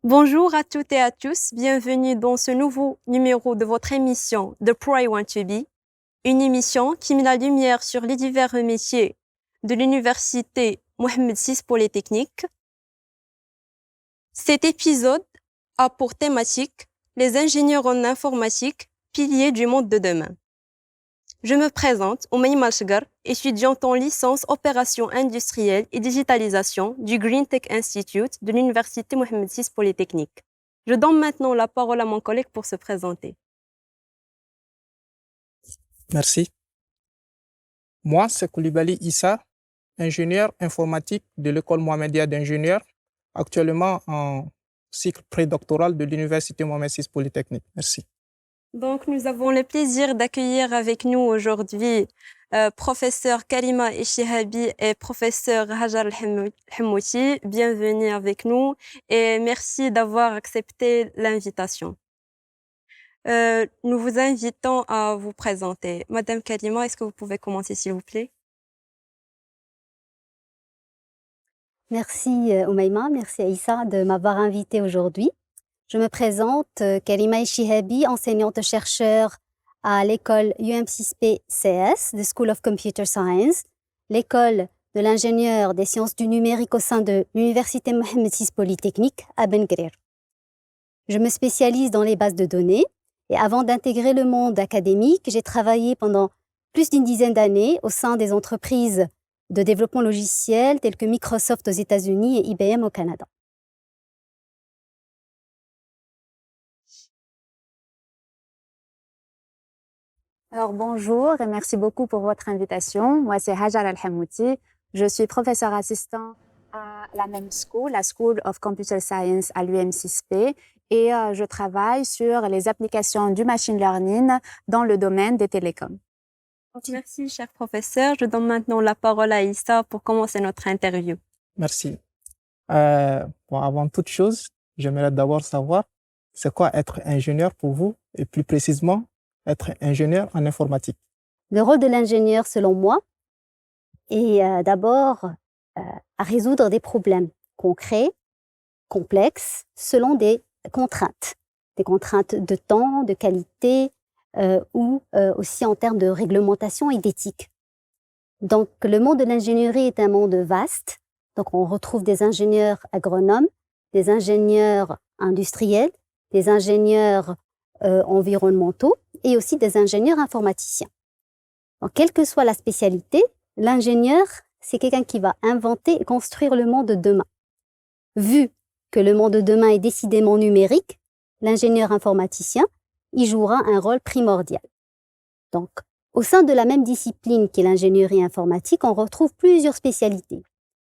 Bonjour à toutes et à tous, bienvenue dans ce nouveau numéro de votre émission The Pro I Want to Be, une émission qui met la lumière sur les divers métiers de l'université Mohamed VI Polytechnique. Cet épisode a pour thématique les ingénieurs en informatique, piliers du monde de demain. Je me présente, Oumaima Ashgar, étudiante en licence opérations industrielles et digitalisation du Green Tech Institute de l'université Mohamed VI Polytechnique. Je donne maintenant la parole à mon collègue pour se présenter. Merci. Moi, c'est Koulibaly Issa, ingénieur informatique de l'école Mohamedia d'ingénieurs, actuellement en cycle prédoctoral de l'université Mohamed VI Polytechnique. Merci. Donc, nous avons le plaisir d'accueillir avec nous aujourd'hui professeur Karima Eshihabi et professeur Hajar Al-Hammouti. Bienvenue avec nous et merci d'avoir accepté l'invitation. Nous vous invitons à vous présenter. Madame Karima, est-ce que vous pouvez commencer, s'il vous plaît? Merci Oumaima, merci Aïssa de m'avoir invitée aujourd'hui. Je me présente, Karima Eshihabi, enseignante-chercheur à l'école UM6P-CS, the School of Computer Science, l'école de l'ingénieur des sciences du numérique au sein de l'université Mohamed VI Polytechnique à Ben Guerir. Je me spécialise dans les bases de données et avant d'intégrer le monde académique, j'ai travaillé pendant plus d'une dizaine d'années au sein des entreprises de développement logiciel telles que Microsoft aux États-Unis et IBM au Canada. Alors bonjour et merci beaucoup pour votre invitation. Moi c'est Hajar Al-Hammouti. Je suis professeur assistant à la même school, la School of Computer Science à l'UM6P et je travaille sur les applications du machine learning dans le domaine des télécoms. Merci, cher professeur. Je donne maintenant la parole à Issa pour commencer notre interview. Merci. Avant toute chose, j'aimerais d'abord savoir c'est quoi être ingénieur pour vous et plus précisément être ingénieur en informatique. Le rôle de l'ingénieur, selon moi, est d'abord à résoudre des problèmes concrets, complexes, selon des contraintes de temps, de qualité ou aussi en termes de réglementation et d'éthique. Donc, le monde de l'ingénierie est un monde vaste. Donc, on retrouve des ingénieurs agronomes, des ingénieurs industriels, des ingénieurs environnementaux et aussi des ingénieurs informaticiens. Donc, quelle que soit la spécialité, l'ingénieur, c'est quelqu'un qui va inventer et construire le monde de demain. Vu que le monde de demain est décidément numérique, l'ingénieur informaticien y jouera un rôle primordial. Donc, au sein de la même discipline qu'est l'ingénierie informatique, on retrouve plusieurs spécialités.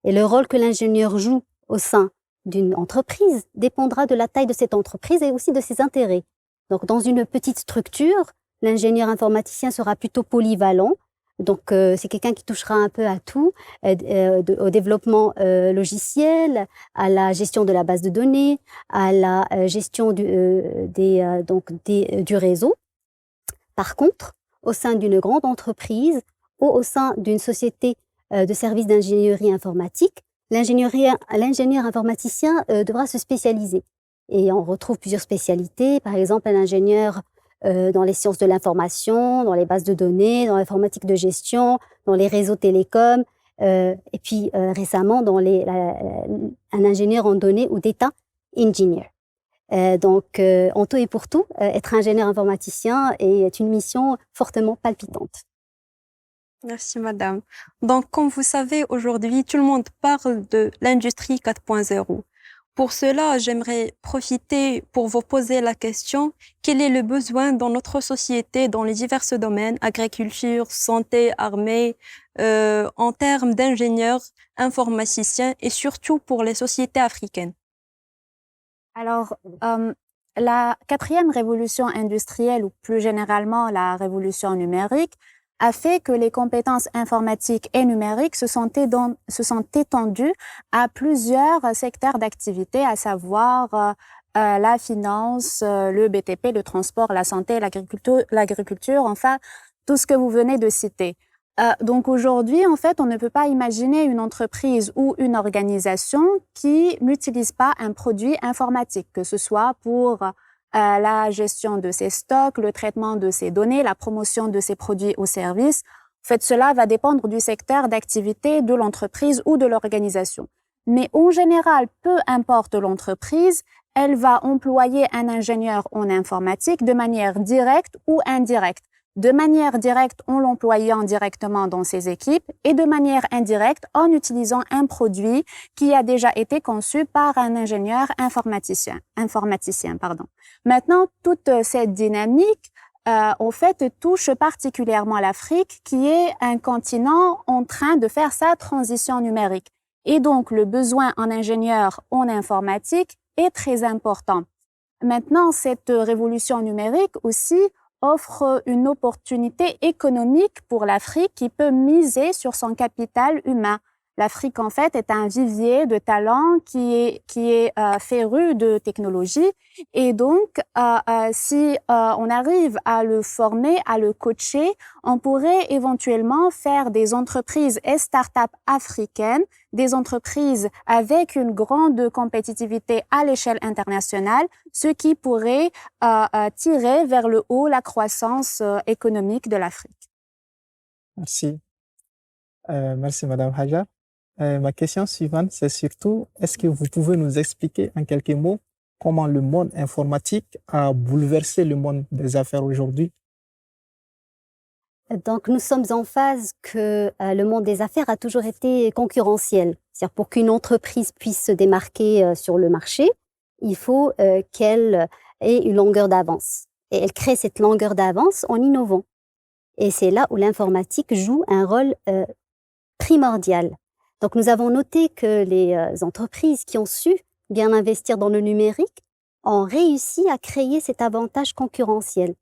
Et le rôle que l'ingénieur joue au sein d'une entreprise dépendra de la taille de cette entreprise et aussi de ses intérêts. Donc, dans une petite structure, l'ingénieur informaticien sera plutôt polyvalent. Donc, c'est quelqu'un qui touchera un peu à tout, au développement logiciel, à la gestion de la base de données, à la gestion du réseau. Par contre, au sein d'une grande entreprise ou au sein d'une société de services d'ingénierie informatique, l'ingénieur informaticien devra se spécialiser. Et on retrouve plusieurs spécialités, par exemple un ingénieur dans les sciences de l'information, dans les bases de données, dans l'informatique de gestion, dans les réseaux télécoms, et puis récemment un ingénieur en données ou data engineer. Donc, en tout et pour tout, être ingénieur informaticien est une mission fortement palpitante. Merci, madame. Donc, comme vous savez, aujourd'hui, tout le monde parle de l'industrie 4.0. Pour cela, j'aimerais profiter pour vous poser la question, quel est le besoin dans notre société, dans les divers domaines, agriculture, santé, armée, en termes d'ingénieurs, informaticiens et surtout pour les sociétés africaines? Alors, la quatrième révolution industrielle ou plus généralement la révolution numérique a fait que les compétences informatiques et numériques se sont étendues à plusieurs secteurs d'activité, à savoir la finance, le BTP, le transport, la santé, l'agriculture, enfin, tout ce que vous venez de citer. Donc aujourd'hui, en fait, on ne peut pas imaginer une entreprise ou une organisation qui n'utilise pas un produit informatique, que ce soit pour la gestion de ses stocks, le traitement de ses données, la promotion de ses produits ou services. En fait, cela va dépendre du secteur d'activité de l'entreprise ou de l'organisation. Mais en général, peu importe l'entreprise, elle va employer un ingénieur en informatique de manière directe ou indirecte. De manière directe en l'employant directement dans ses équipes et de manière indirecte en utilisant un produit qui a déjà été conçu par un ingénieur informaticien. Maintenant, toute cette dynamique, en fait, touche particulièrement l'Afrique, qui est un continent en train de faire sa transition numérique. Et donc, le besoin en ingénieurs en informatique est très important. Maintenant, cette révolution numérique aussi offre une opportunité économique pour l'Afrique qui peut miser sur son capital humain. L'Afrique, en fait, est un vivier de talents qui est féru de technologie. Et donc, si on arrive à le former, à le coacher, on pourrait éventuellement faire des entreprises et start-up africaines, des entreprises avec une grande compétitivité à l'échelle internationale, ce qui pourrait tirer vers le haut la croissance économique de l'Afrique. Merci. Merci, Madame Hajar. Ma question suivante, c'est surtout, est-ce que vous pouvez nous expliquer en quelques mots comment le monde informatique a bouleversé le monde des affaires aujourd'hui? Donc, nous sommes en phase que le monde des affaires a toujours été concurrentiel. C'est-à-dire, pour qu'une entreprise puisse se démarquer sur le marché, il faut qu'elle ait une longueur d'avance. Et elle crée cette longueur d'avance en innovant. Et c'est là où l'informatique joue un rôle primordial. Donc, nous avons noté que les entreprises qui ont su bien investir dans le numérique ont réussi à créer cet avantage concurrentiel.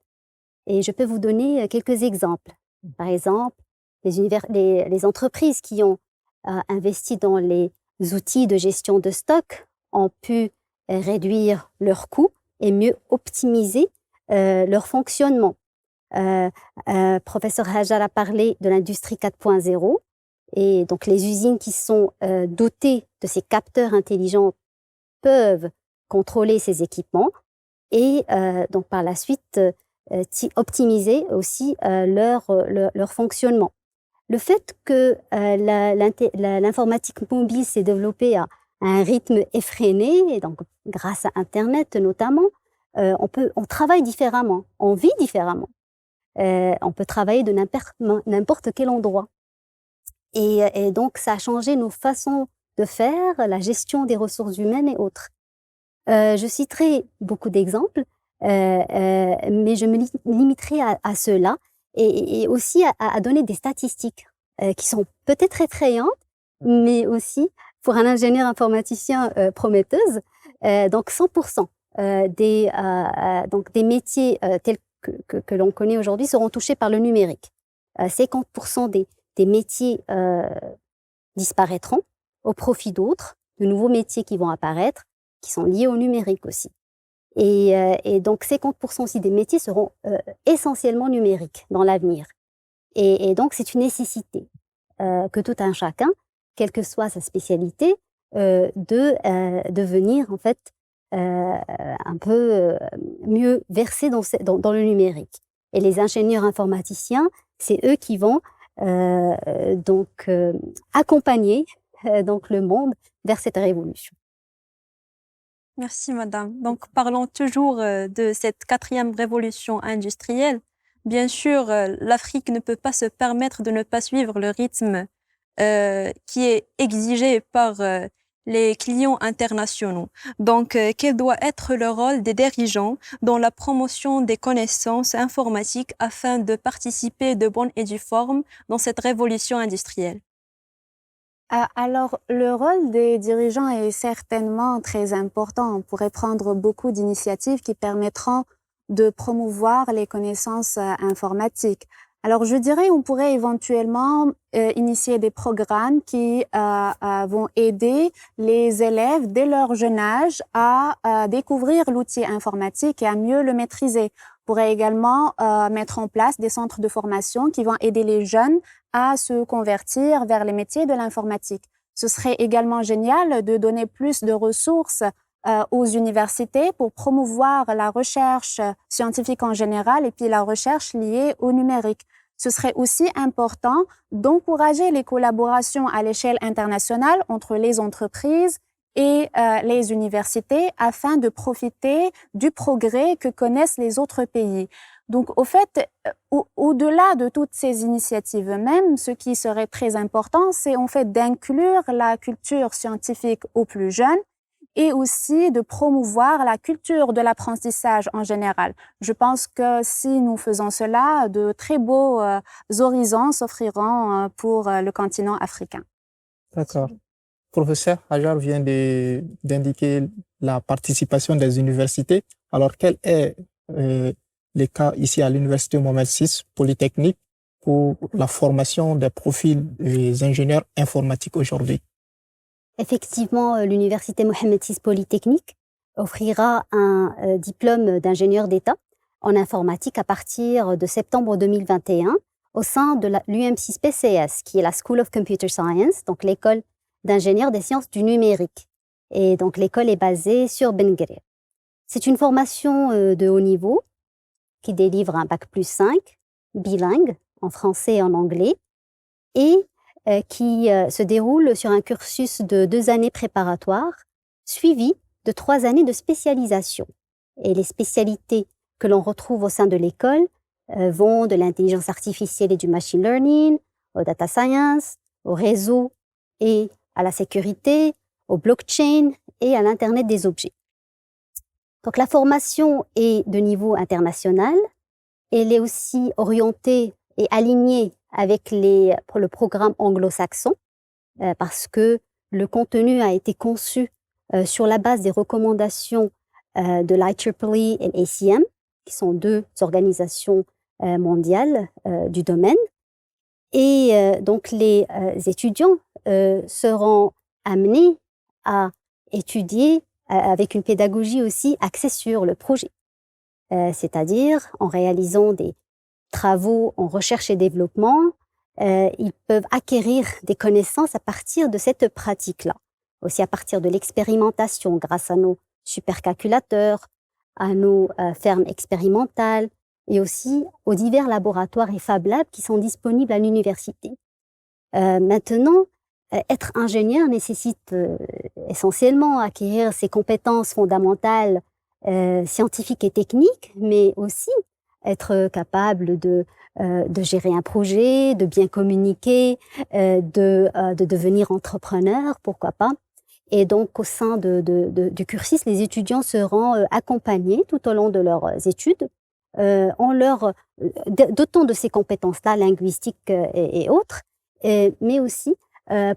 Et je peux vous donner quelques exemples. Par exemple, les entreprises qui ont investi dans les outils de gestion de stock ont pu réduire leurs coûts et mieux optimiser leur fonctionnement. Professeur Hajar a parlé de l'industrie 4.0 et donc les usines qui sont dotées de ces capteurs intelligents peuvent contrôler ces équipements et donc par la suite optimiser aussi leur fonctionnement. Le fait que l'informatique mobile s'est développée à un rythme effréné, et donc grâce à Internet notamment, on travaille différemment, on vit différemment. On peut travailler de n'importe quel endroit. Et donc, ça a changé nos façons de faire, la gestion des ressources humaines et autres. Je citerai beaucoup d'exemples, mais je me limiterai à ceux-là et aussi à donner des statistiques qui sont peut-être effrayantes, mais aussi pour un ingénieur informaticien prometteuse. Donc 100% des métiers tels que l'on connaît aujourd'hui seront touchés par le numérique. 50% des métiers disparaîtront au profit d'autres, de nouveaux métiers qui vont apparaître, qui sont liés au numérique aussi. Et donc 50% aussi des métiers seront essentiellement numériques dans l'avenir. Et donc c'est une nécessité que tout un chacun, quelle que soit sa spécialité, de devenir en fait un peu mieux versé dans le numérique. Et les ingénieurs informaticiens, c'est eux qui vont donc accompagner donc le monde vers cette révolution. Merci, madame. Donc, parlons toujours de cette 4e révolution industrielle. Bien sûr, l'Afrique ne peut pas se permettre de ne pas suivre le rythme qui est exigé par les clients internationaux. Donc, quel doit être le rôle des dirigeants dans la promotion des connaissances informatiques afin de participer de bonne et due forme dans cette révolution industrielle? Alors, le rôle des dirigeants est certainement très important. On pourrait prendre beaucoup d'initiatives qui permettront de promouvoir les connaissances informatiques. Alors, je dirais on pourrait éventuellement initier des programmes qui vont aider les élèves dès leur jeune âge à découvrir l'outil informatique et à mieux le maîtriser. pourrait également mettre en place des centres de formation qui vont aider les jeunes à se convertir vers les métiers de l'informatique. Ce serait également génial de donner plus de ressources aux universités pour promouvoir la recherche scientifique en général et puis la recherche liée au numérique. Ce serait aussi important d'encourager les collaborations à l'échelle internationale entre les entreprises et les universités afin de profiter du progrès que connaissent les autres pays. Donc, au fait, au-delà de toutes ces initiatives même, ce qui serait très important, c'est en fait d'inclure la culture scientifique aux plus jeunes et aussi de promouvoir la culture de l'apprentissage en général. Je pense que si nous faisons cela, de très beaux horizons s'offriront pour le continent africain. D'accord. Professeur Hajar vient d'indiquer la participation des universités. Alors, quel est le cas ici à l'Université Mohamed VI Polytechnique pour la formation des profils des ingénieurs informatiques aujourd'hui? Effectivement, l'Université Mohamed VI Polytechnique offrira un diplôme d'ingénieur d'État en informatique à partir de septembre 2021 au sein de l'UM6PCS, qui est la School of Computer Science, donc l'école d'ingénieurs des sciences du numérique. Et donc l'école est basée sur Ben Guerir. C'est une formation de haut niveau qui délivre un bac+5 bilingue en français et en anglais et qui se déroule sur un cursus de 2 années préparatoires suivi de 3 années de spécialisation. Et les spécialités que l'on retrouve au sein de l'école vont de l'intelligence artificielle et du machine learning, au data science, au réseau et à la sécurité, au blockchain et à l'Internet des objets. Donc la formation est de niveau international, elle est aussi orientée et alignée avec le programme anglo-saxon parce que le contenu a été conçu sur la base des recommandations de l'IEEE et l'ACM, qui sont 2 organisations mondiales du domaine. Et donc les étudiants seront amenés à étudier avec une pédagogie aussi axée sur le projet, c'est-à-dire en réalisant des travaux en recherche et développement, ils peuvent acquérir des connaissances à partir de cette pratique-là, aussi à partir de l'expérimentation grâce à nos supercalculateurs, à nos fermes expérimentales et aussi aux divers laboratoires et Fab Labs qui sont disponibles à l'université. Maintenant, être ingénieur nécessite essentiellement acquérir ces compétences fondamentales scientifiques et techniques, mais aussi être capable de gérer un projet, de bien communiquer, de devenir entrepreneur, pourquoi pas. Et donc, au sein du cursus, les étudiants seront accompagnés tout au long de leurs études en leur dotant de ces compétences-là, linguistiques et autres, mais aussi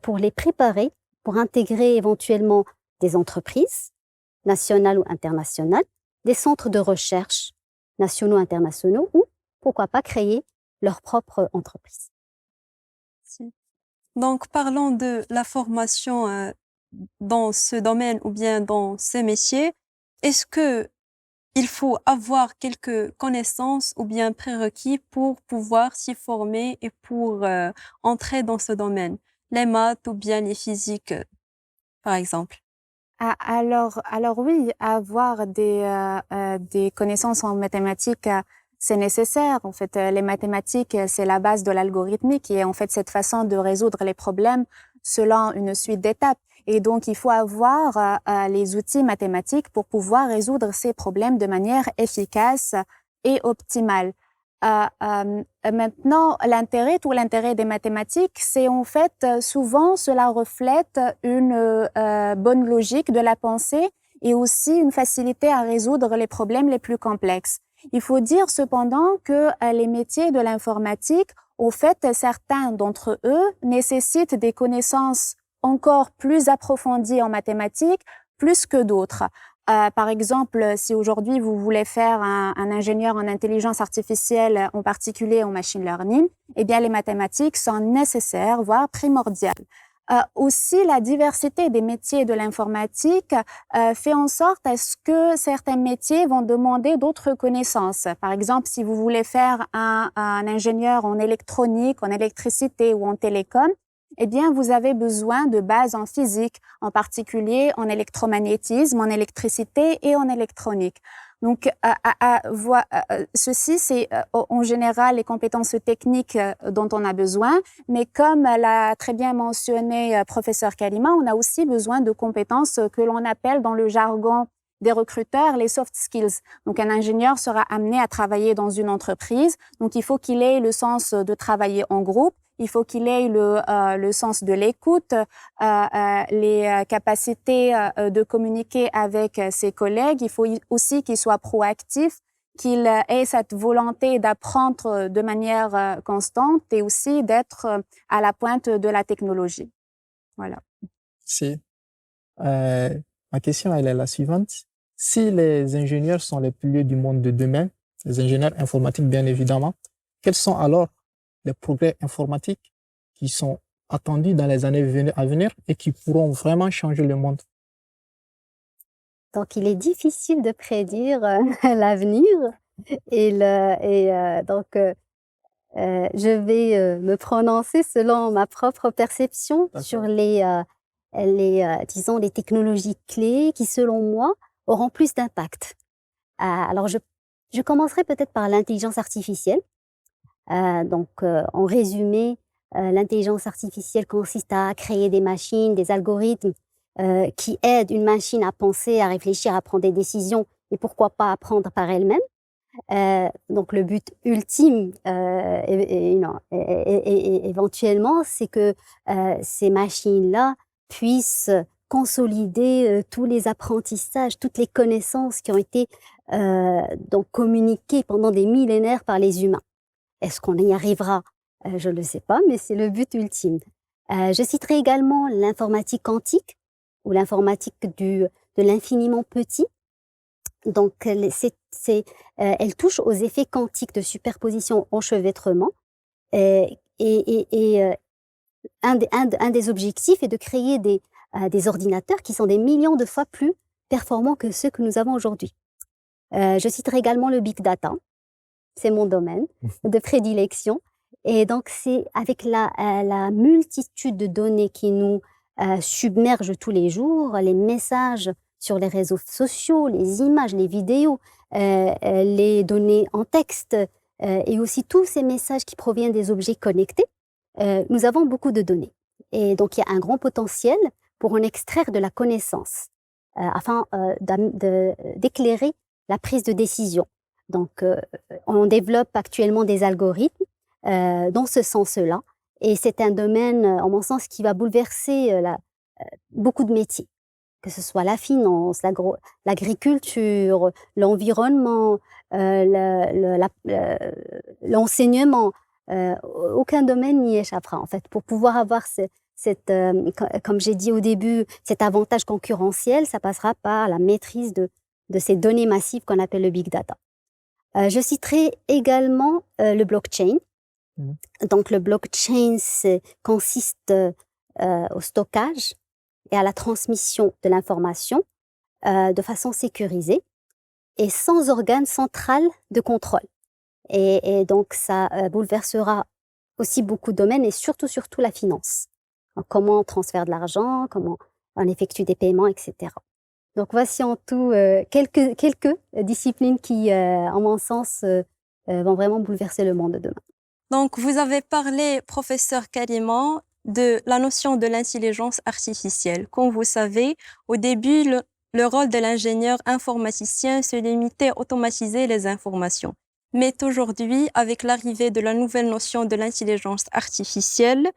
pour les préparer pour intégrer éventuellement des entreprises nationales ou internationales, des centres de recherche nationaux, internationaux, ou pourquoi pas créer leur propre entreprise. Donc, parlons de la formation dans ce domaine ou bien dans ce métier. Est-ce que il faut avoir quelques connaissances ou bien prérequis pour pouvoir s'y former et pour entrer dans ce domaine, les maths ou bien les physiques, par exemple? Alors oui, avoir des connaissances en mathématiques, c'est nécessaire. En fait, les mathématiques, c'est la base de l'algorithmique qui est en fait cette façon de résoudre les problèmes selon une suite d'étapes. Et donc, il faut avoir les outils mathématiques pour pouvoir résoudre ces problèmes de manière efficace et optimale. Maintenant, tout l'intérêt des mathématiques, c'est en fait souvent cela reflète une bonne logique de la pensée et aussi une facilité à résoudre les problèmes les plus complexes. Il faut dire cependant que les métiers de l'informatique, au fait, certains d'entre eux nécessitent des connaissances encore plus approfondies en mathématiques, plus que d'autres. Par exemple, si aujourd'hui vous voulez faire un ingénieur en intelligence artificielle, en particulier en machine learning, eh bien les mathématiques sont nécessaires, voire primordiales. Aussi, la diversité des métiers de l'informatique fait en sorte à ce que certains métiers vont demander d'autres connaissances. Par exemple, si vous voulez faire un ingénieur en électronique, en électricité ou en télécom, eh bien, vous avez besoin de bases en physique, en particulier en électromagnétisme, en électricité et en électronique. Donc, ceci, c'est en général les compétences techniques dont on a besoin, mais comme l'a très bien mentionné professeur Kalima, on a aussi besoin de compétences que l'on appelle dans le jargon des recruteurs les soft skills. Donc, un ingénieur sera amené à travailler dans une entreprise, donc il faut qu'il ait le sens de travailler en groupe, il faut qu'il ait le sens de l'écoute, les capacités de communiquer avec ses collègues. Il faut aussi qu'il soit proactif, qu'il ait cette volonté d'apprendre de manière constante et aussi d'être à la pointe de la technologie. Voilà. Si. Ma question, elle est la suivante. Si les ingénieurs sont les piliers du monde de demain, les ingénieurs informatiques bien évidemment, quels sont alors les progrès informatiques qui sont attendus dans les années à venir et qui pourront vraiment changer le monde? Donc, il est difficile de prédire l'avenir je vais me prononcer selon ma propre perception sur disons, les technologies clés qui, selon moi, auront plus d'impact. Alors, je commencerai peut-être par l'intelligence artificielle. En résumé, l'intelligence artificielle consiste à créer des machines, des algorithmes qui aident une machine à penser, à réfléchir, à prendre des décisions et pourquoi pas apprendre par elle-même. Donc le but ultime, éventuellement, c'est que ces machines-là puissent consolider tous les apprentissages, toutes les connaissances qui ont été donc communiquées pendant des millénaires par les humains. Est-ce qu'on y arrivera? Je ne le sais pas, mais c'est le but ultime. Je citerai également l'informatique quantique ou l'informatique de l'infiniment petit. Donc, elle touche aux effets quantiques de superposition enchevêtrement. Un des objectifs est de créer des ordinateurs qui sont des millions de fois plus performants que ceux que nous avons aujourd'hui. Je citerai également le big data. C'est mon domaine de prédilection. Et donc, c'est avec la multitude de données qui nous submergent tous les jours, les messages sur les réseaux sociaux, les images, les vidéos, les données en texte et aussi tous ces messages qui proviennent des objets connectés, nous avons beaucoup de données. Et donc, il y a un grand potentiel pour en extraire de la connaissance afin d'éclairer la prise de décision. Donc, on développe actuellement des algorithmes dans ce sens-là. Et c'est un domaine, en mon sens, qui va bouleverser beaucoup de métiers, que ce soit la finance, l'agriculture, l'environnement, l'enseignement. Aucun domaine n'y échappera, en fait. Pour pouvoir avoir comme j'ai dit au début, cet avantage concurrentiel, ça passera par la maîtrise de ces données massives qu'on appelle le big data. Je citerai également le blockchain. Donc, le blockchain consiste au stockage et à la transmission de l'information de façon sécurisée et sans organe central de contrôle. Et donc, ça bouleversera aussi beaucoup de domaines et surtout la finance. Donc, comment on transfère de l'argent, comment on effectue des paiements, etc. Donc, voici en tout quelques disciplines qui, en mon sens, vont vraiment bouleverser le monde de demain. Donc, vous avez parlé, professeur Kalima, de la notion de l'intelligence artificielle. Comme vous savez, au début, le rôle de l'ingénieur informaticien se limitait à automatiser les informations. Mais aujourd'hui, avec l'arrivée de la nouvelle notion de l'intelligence artificielle,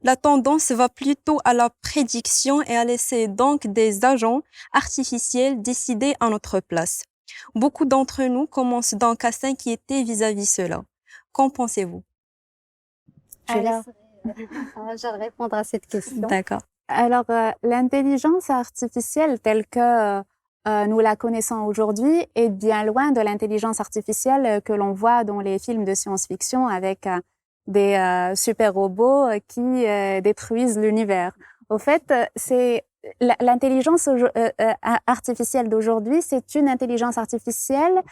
la tendance va plutôt à la prédiction et à laisser donc des agents artificiels décider à notre place. Beaucoup d'entre nous commencent donc à s'inquiéter vis-à-vis cela. Qu'en pensez-vous? Je vais répondre à cette question. D'accord. Alors, l'intelligence artificielle telle que nous la connaissons aujourd'hui est bien loin de l'intelligence artificielle que l'on voit dans les films de science-fiction avec des super robots qui détruisent l'univers. Au fait, c'est l'intelligence artificielle d'aujourd'hui, c'est une intelligence artificielle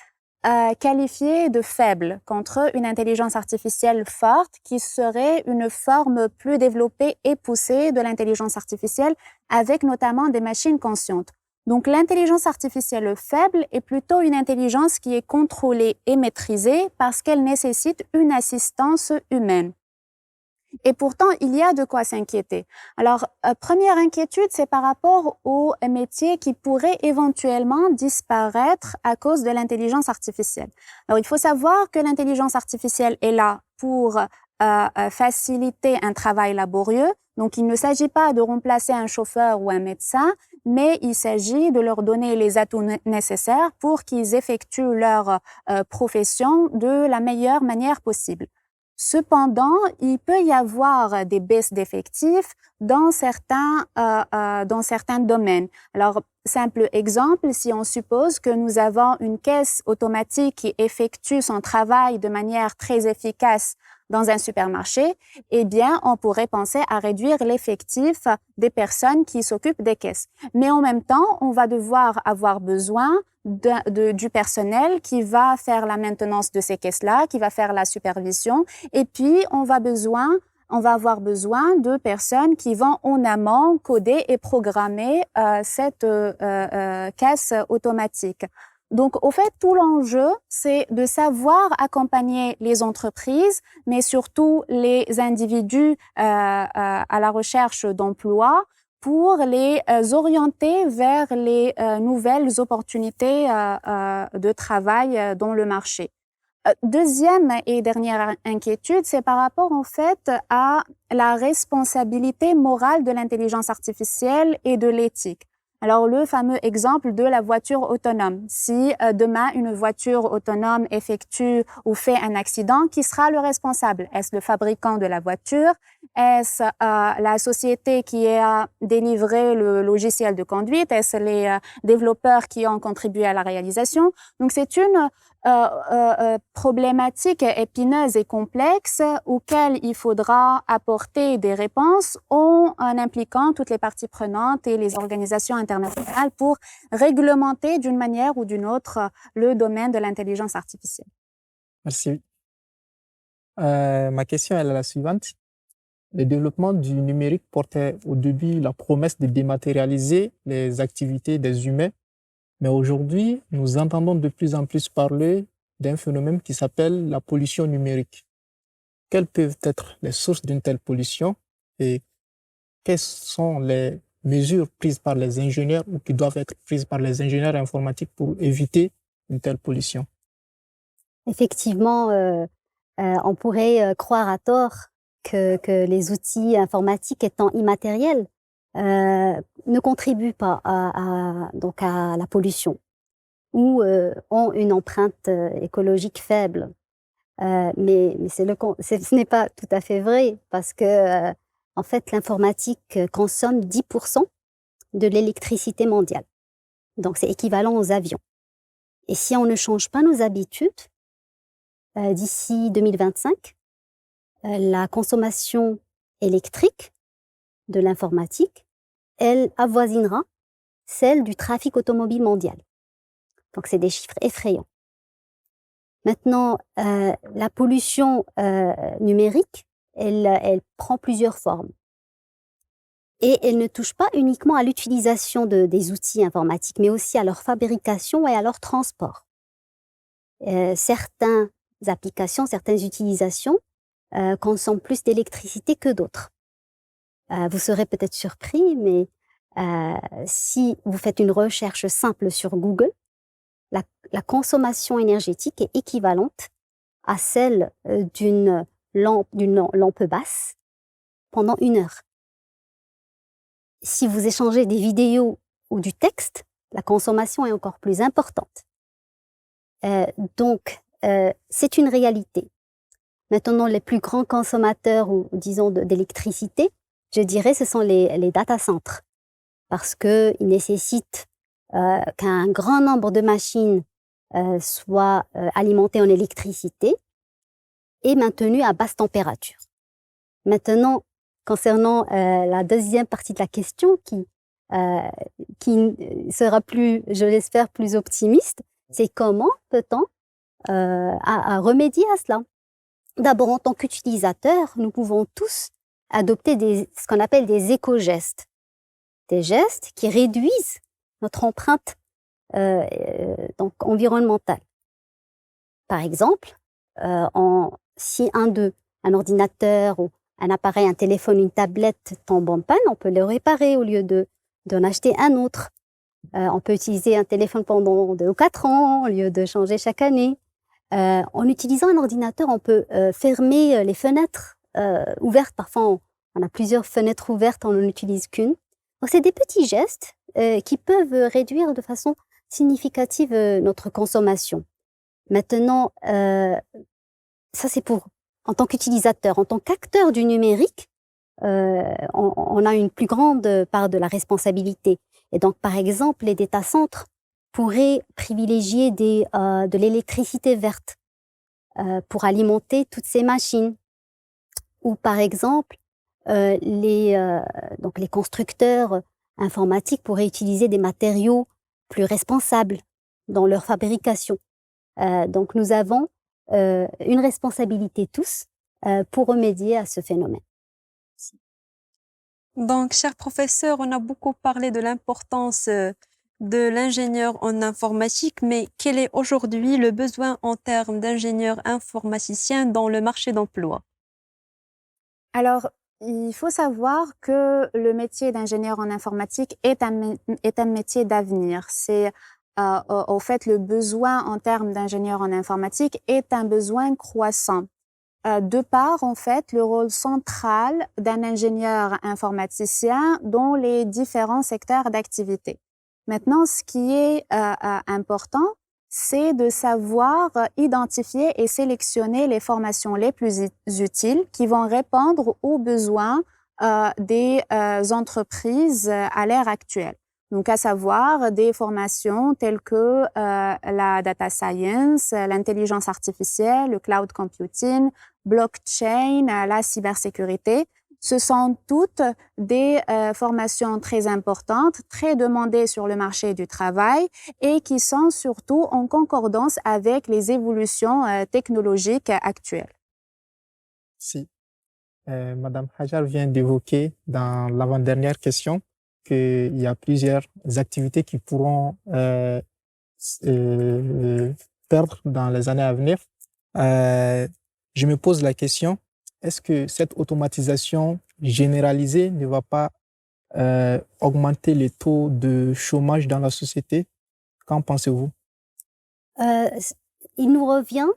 qualifiée de faible contre une intelligence artificielle forte qui serait une forme plus développée et poussée de l'intelligence artificielle avec notamment des machines conscientes. Donc l'intelligence artificielle faible est plutôt une intelligence qui est contrôlée et maîtrisée parce qu'elle nécessite une assistance humaine. Et pourtant, il y a de quoi s'inquiéter. Alors, première inquiétude, c'est par rapport aux métiers qui pourraient éventuellement disparaître à cause de l'intelligence artificielle. Alors, il faut savoir que l'intelligence artificielle est là pour faciliter un travail laborieux. Donc, il ne s'agit pas de remplacer un chauffeur ou un médecin, mais il s'agit de leur donner les atouts nécessaires pour qu'ils effectuent leur profession de la meilleure manière possible. Cependant, il peut y avoir des baisses d'effectifs dans certains domaines. Alors, simple exemple, si on suppose que nous avons une caisse automatique qui effectue son travail de manière très efficace dans un supermarché, eh bien, on pourrait penser à réduire l'effectif des personnes qui s'occupent des caisses. Mais en même temps, on va devoir avoir besoin du personnel qui va faire la maintenance de ces caisses-là, qui va faire la supervision, et puis on va avoir besoin de personnes qui vont en amont coder et programmer cette caisse automatique. Donc, au fait, tout l'enjeu, c'est de savoir accompagner les entreprises, mais surtout les individus à la recherche d'emploi pour les orienter vers les nouvelles opportunités de travail dans le marché. Deuxième et dernière inquiétude, c'est par rapport en fait à la responsabilité morale de l'intelligence artificielle et de l'éthique. Alors, le fameux exemple de la voiture autonome. Si demain, une voiture autonome effectue ou fait un accident, qui sera le responsable? Est-ce le fabricant de la voiture? Est-ce la société qui a délivré le logiciel de conduite? Est-ce les développeurs qui ont contribué à la réalisation? Donc, c'est une problématique épineuse et complexe auquel il faudra apporter des réponses en impliquant toutes les parties prenantes et les organisations internationales pour réglementer d'une manière ou d'une autre le domaine de l'intelligence artificielle. Merci. Ma question est la suivante. Le développement du numérique portait au début la promesse de dématérialiser les activités des humains, mais aujourd'hui, nous entendons de plus en plus parler d'un phénomène qui s'appelle la pollution numérique. Quelles peuvent être les sources d'une telle pollution et quelles sont les mesures prises par les ingénieurs ou qui doivent être prises par les ingénieurs informatiques pour éviter une telle pollution? Effectivement, on pourrait croire à tort que les outils informatiques étant immatériels ne contribuent pas donc à la pollution ou ont une empreinte écologique faible. Mais ce n'est pas tout à fait vrai parce que en fait, l'informatique consomme 10% de l'électricité mondiale. Donc, c'est équivalent aux avions. Et si on ne change pas nos habitudes, d'ici 2025, la consommation électrique de l'informatique, elle avoisinera celle du trafic automobile mondial. Donc, c'est des chiffres effrayants. Maintenant, la pollution numérique, elle prend plusieurs formes. Et elle ne touche pas uniquement à l'utilisation des outils informatiques, mais aussi à leur fabrication et à leur transport. Certaines applications, certaines utilisations consomment plus d'électricité que d'autres. Vous serez peut-être surpris, mais si vous faites une recherche simple sur Google, la consommation énergétique est équivalente à celle d'une lampe basse pendant 1 heure. Si vous échangez des vidéos ou du texte, la consommation est encore plus importante. Donc, c'est une réalité. Maintenant, les plus grands consommateurs, ou disons d'électricité, je dirais, ce sont les data centers, parce qu'ils nécessitent qu'un grand nombre de machines soient alimentées en électricité et maintenues à basse température. Maintenant, concernant la deuxième partie de la question qui sera plus, je l'espère, plus optimiste, c'est comment peut-on à remédier à cela. D'abord, en tant qu'utilisateur, nous pouvons tous adopter ce qu'on appelle des éco-gestes. Des gestes qui réduisent notre empreinte donc environnementale. Par exemple, si un ordinateur ou un appareil, un téléphone, une tablette tombe en panne, on peut le réparer au lieu d'en acheter un autre. On peut utiliser un téléphone pendant 2 ou 4 ans au lieu de changer chaque année. En utilisant un ordinateur, on peut fermer les fenêtres ouvertes. Parfois, on a plusieurs fenêtres ouvertes, on n'en utilise qu'une. Donc, c'est des petits gestes qui peuvent réduire de façon significative notre consommation. Maintenant, ça c'est en tant qu'utilisateur. En tant qu'acteur du numérique, on a une plus grande part de la responsabilité. Et donc, par exemple, les data centres pourraient privilégier de l'électricité verte pour alimenter toutes ces machines. Ou par exemple, donc les constructeurs informatiques pourraient utiliser des matériaux plus responsables dans leur fabrication. Donc nous avons une responsabilité tous pour remédier à ce phénomène. Donc, cher professeur, on a beaucoup parlé de l'importance de l'ingénieur en informatique, mais quel est aujourd'hui le besoin en termes d'ingénieurs informaticiens dans le marché d'emploi? Alors, il faut savoir que le métier d'ingénieur en informatique est un métier d'avenir. C'est au fait, le besoin en termes d'ingénieurs en informatique est un besoin croissant. De par, en fait, le rôle central d'un ingénieur informaticien dans les différents secteurs d'activité. Maintenant, ce qui est important, c'est de savoir identifier et sélectionner les formations les plus utiles qui vont répondre aux besoins des entreprises à l'ère actuelle. Donc, à savoir des formations telles que la data science, l'intelligence artificielle, le cloud computing, blockchain, la cybersécurité. Ce sont toutes des formations très importantes, très demandées sur le marché du travail et qui sont surtout en concordance avec les évolutions technologiques actuelles. Si. Madame Hajar vient d'évoquer dans l'avant-dernière question qu'il y a plusieurs activités qui pourront perdre dans les années à venir. Je me pose la question, est-ce que cette automatisation généralisée ne va pas augmenter les taux de chômage dans la société? Qu'en pensez-vous? Il nous revient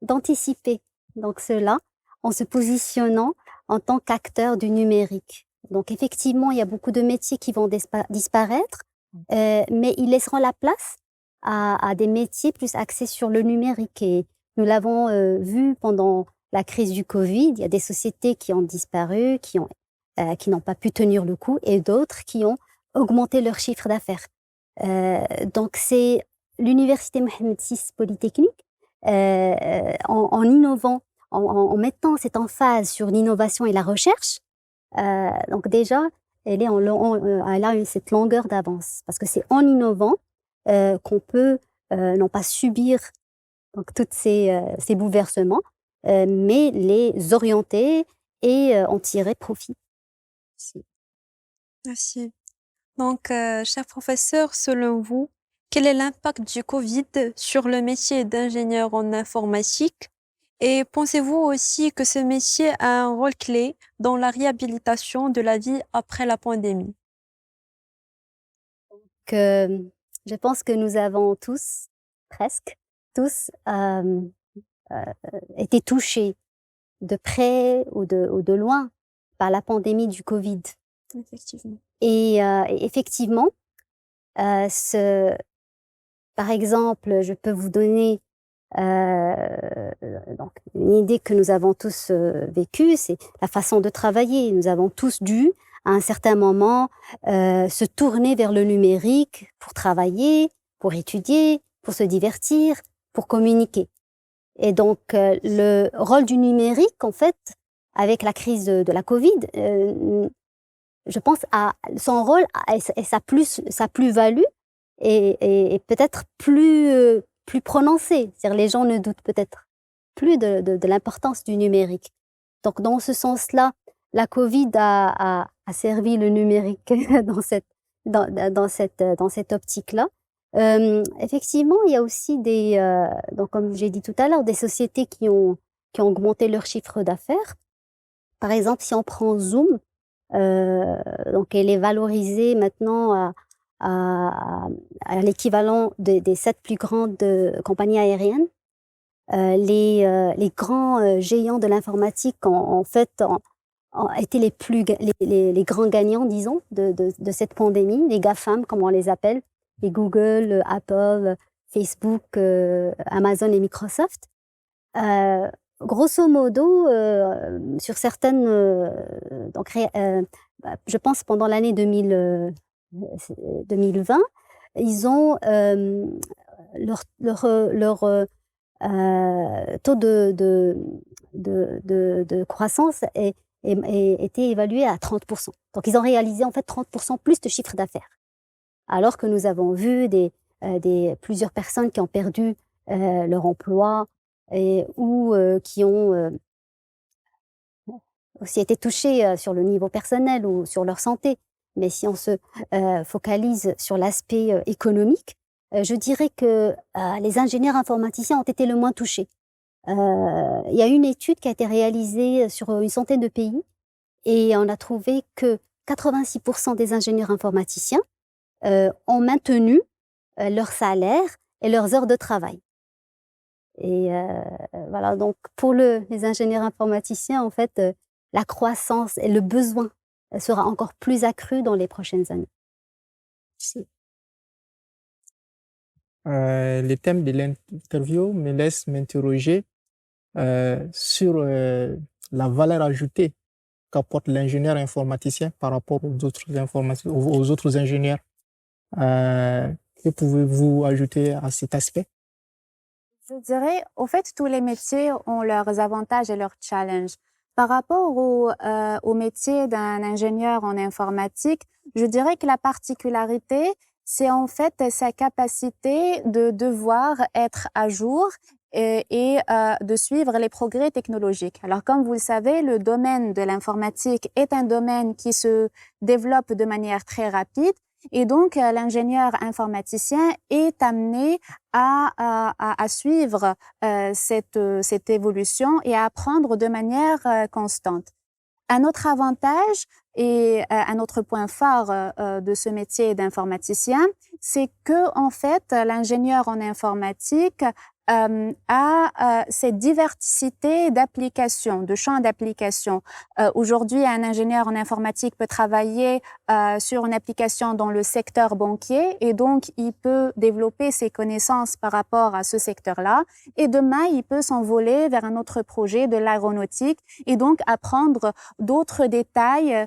d'anticiper donc cela en se positionnant en tant qu'acteur du numérique. Donc effectivement, il y a beaucoup de métiers qui vont disparaître, mais ils laisseront la place à des métiers plus axés sur le numérique. Et nous l'avons vu pendant la crise du Covid, il y a des sociétés qui ont disparu, qui n'ont pas pu tenir le coup, et d'autres qui ont augmenté leur chiffre d'affaires. Donc c'est l'Université Mohammed VI Polytechnique, en innovant, en mettant cette emphase sur l'innovation et la recherche, donc déjà, elle a cette longueur d'avance, parce que c'est en innovant qu'on peut non pas subir donc tous ces bouleversements, mais les orienter et en tirer profit. Merci. Donc, cher professeur, selon vous, quel est l'impact du Covid sur le métier d'ingénieur en informatique? Et pensez-vous aussi que ce métier a un rôle clé dans la réhabilitation de la vie après la pandémie? Je pense que nous avons tous, presque tous, été touchés de près ou de loin par la pandémie du Covid. Effectivement. Et effectivement, par exemple, je peux vous donner donc une idée que nous avons tous vécue, c'est la façon de travailler. Nous avons tous dû, à un certain moment, se tourner vers le numérique pour travailler, pour étudier, pour se divertir, pour communiquer. Et donc, le rôle du numérique, en fait, avec la crise de la Covid, je pense à son rôle et sa plus-value est peut-être plus prononcée. C'est-à-dire les gens ne doutent peut-être plus de l'importance du numérique. Donc dans ce sens-là, la Covid a servi le numérique dans cette optique-là. Effectivement, il y a aussi donc comme j'ai dit tout à l'heure, des sociétés qui ont augmenté leur chiffre d'affaires. Par exemple, si on prend Zoom, donc elle est valorisée maintenant à l'équivalent des 7 plus grandes compagnies aériennes. Les grands géants de l'informatique ont été les grands gagnants, disons, de cette pandémie, les GAFAM, comme on les appelle, les Google, Apple, Facebook, Amazon et Microsoft. Grosso modo, sur certaines, je pense pendant l'année 2020, ils ont leur taux de croissance était évalué à 30%. Donc ils ont réalisé en fait 30% plus de chiffre d'affaires. Alors que nous avons vu plusieurs personnes qui ont perdu leur emploi ou qui ont aussi été touchées sur le niveau personnel ou sur leur santé. Mais si on se focalise sur l'aspect économique, je dirais que les ingénieurs informaticiens ont été le moins touchés. Il y a une étude qui a été réalisée sur une centaine de pays et on a trouvé que 86% des ingénieurs informaticiens ont maintenu leur salaire et leurs heures de travail. Et voilà, donc pour les ingénieurs informaticiens, en fait, la croissance et le besoin sera encore plus accru dans les prochaines années. Les thèmes de l'interview me laissent m'interroger sur la valeur ajoutée qu'apporte l'ingénieur informaticien par rapport aux autres ingénieurs. Que pouvez-vous ajouter à cet aspect? Je dirais, au fait, tous les métiers ont leurs avantages et leurs challenges. Par rapport au métier d'un ingénieur en informatique, je dirais que la particularité, c'est en fait sa capacité de devoir être à jour et de suivre les progrès technologiques. Alors, comme vous le savez, le domaine de l'informatique est un domaine qui se développe de manière très rapide. Et donc, l'ingénieur informaticien est amené à suivre cette évolution et à apprendre de manière constante. Un autre avantage et un autre point fort de ce métier d'informaticien, c'est que en fait, l'ingénieur en informatique a cette diversité d'applications, de champs d'application. Aujourd'hui, un ingénieur en informatique peut travailler sur une application dans le secteur banquier et donc il peut développer ses connaissances par rapport à ce secteur-là. Et demain, il peut s'envoler vers un autre projet de l'aéronautique et donc apprendre d'autres détails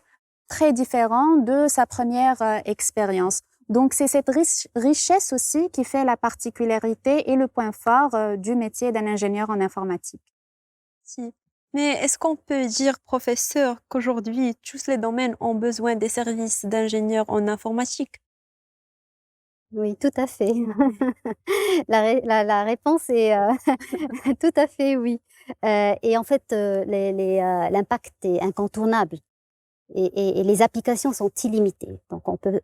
très différents de sa première expérience. Donc, c'est cette richesse aussi qui fait la particularité et le point fort du métier d'un ingénieur en informatique. Si. Mais est-ce qu'on peut dire, professeur, qu'aujourd'hui, tous les domaines ont besoin des services d'ingénieurs en informatique? Oui, tout à fait. La réponse est tout à fait oui. Et en fait, l'impact est incontournable et les applications sont illimitées. Donc, on peut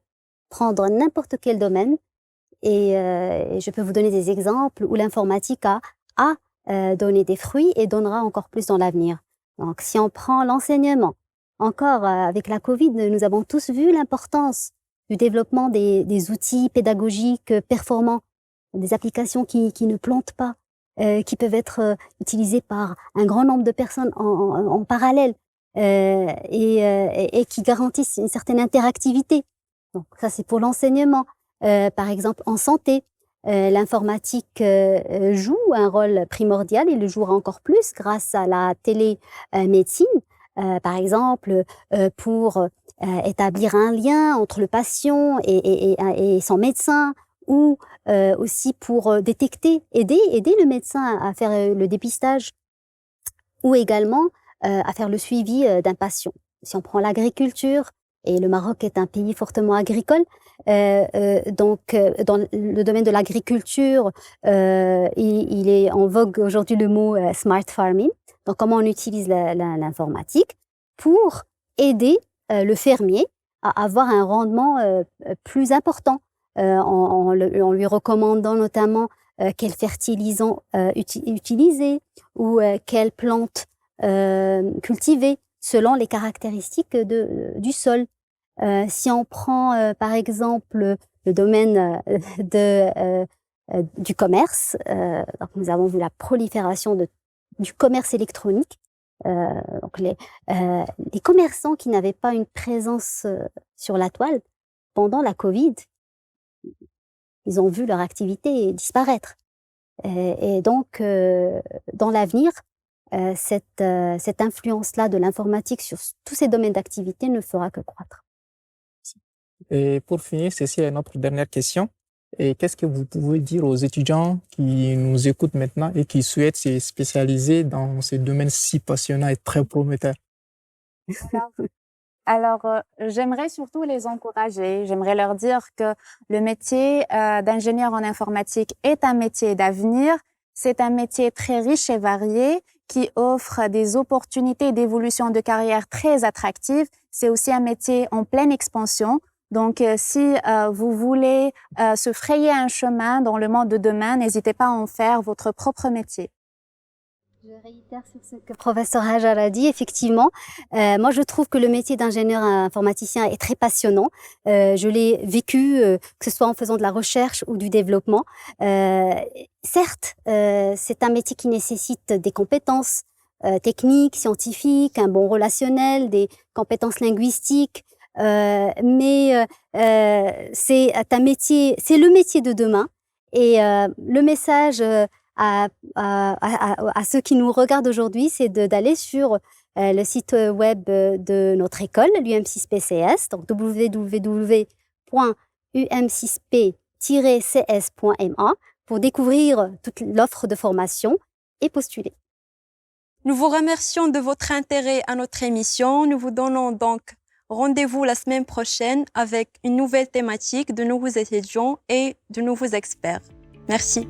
prendre n'importe quel domaine et je peux vous donner des exemples où l'informatique a donné des fruits et donnera encore plus dans l'avenir. Donc, si on prend l'enseignement, encore avec la Covid, nous avons tous vu l'importance du développement des outils pédagogiques performants, des applications qui ne plantent pas, qui peuvent être utilisées par un grand nombre de personnes en parallèle et qui garantissent une certaine interactivité. Donc ça, c'est pour l'enseignement. Par exemple, en santé, l'informatique joue un rôle primordial et le jouera encore plus grâce à la télémédecine. Par exemple, pour établir un lien entre le patient et son médecin, ou aussi pour aider le médecin à faire le dépistage, ou également à faire le suivi d'un patient. Si on prend l'agriculture, et le Maroc est un pays fortement agricole, donc dans le domaine de l'agriculture, il est en vogue aujourd'hui le mot smart farming. Donc comment on utilise l'informatique pour aider le fermier à avoir un rendement plus important, en lui recommandant notamment quels fertilisants utiliser ou quelles plantes cultiver selon les caractéristiques du sol. Si on prend par exemple le domaine du commerce, donc nous avons vu la prolifération du commerce électronique. Donc les commerçants qui n'avaient pas une présence sur la toile pendant la Covid, ils ont vu leur activité disparaître. Et donc, dans l'avenir, cette influence-là de l'informatique sur tous ces domaines d'activité ne fera que croître. Et pour finir, ceci est notre dernière question. Et qu'est-ce que vous pouvez dire aux étudiants qui nous écoutent maintenant et qui souhaitent se spécialiser dans ces domaines si passionnants et très prometteurs? Alors, j'aimerais surtout les encourager. J'aimerais leur dire que le métier d'ingénieur en informatique est un métier d'avenir. C'est un métier très riche et varié qui offre des opportunités d'évolution de carrière très attractives. C'est aussi un métier en pleine expansion. Donc, si vous voulez se frayer un chemin dans le monde de demain, n'hésitez pas à en faire votre propre métier. Je réitère sur ce que le professeur Hajar a dit. Effectivement, moi je trouve que le métier d'ingénieur informaticien est très passionnant. Je l'ai vécu, que ce soit en faisant de la recherche ou du développement. Certes, c'est un métier qui nécessite des compétences techniques, scientifiques, un bon relationnel, des compétences linguistiques. Mais c'est un métier, c'est le métier de demain. Et le message à ceux qui nous regardent aujourd'hui, c'est d'aller sur le site web de notre école, l'UM6PCS, donc www.um6p-cs.ma, pour découvrir toute l'offre de formation et postuler. Nous vous remercions de votre intérêt à notre émission. Nous vous donnons donc rendez-vous la semaine prochaine avec une nouvelle thématique, de nouveaux étudiants et de nouveaux experts. Merci.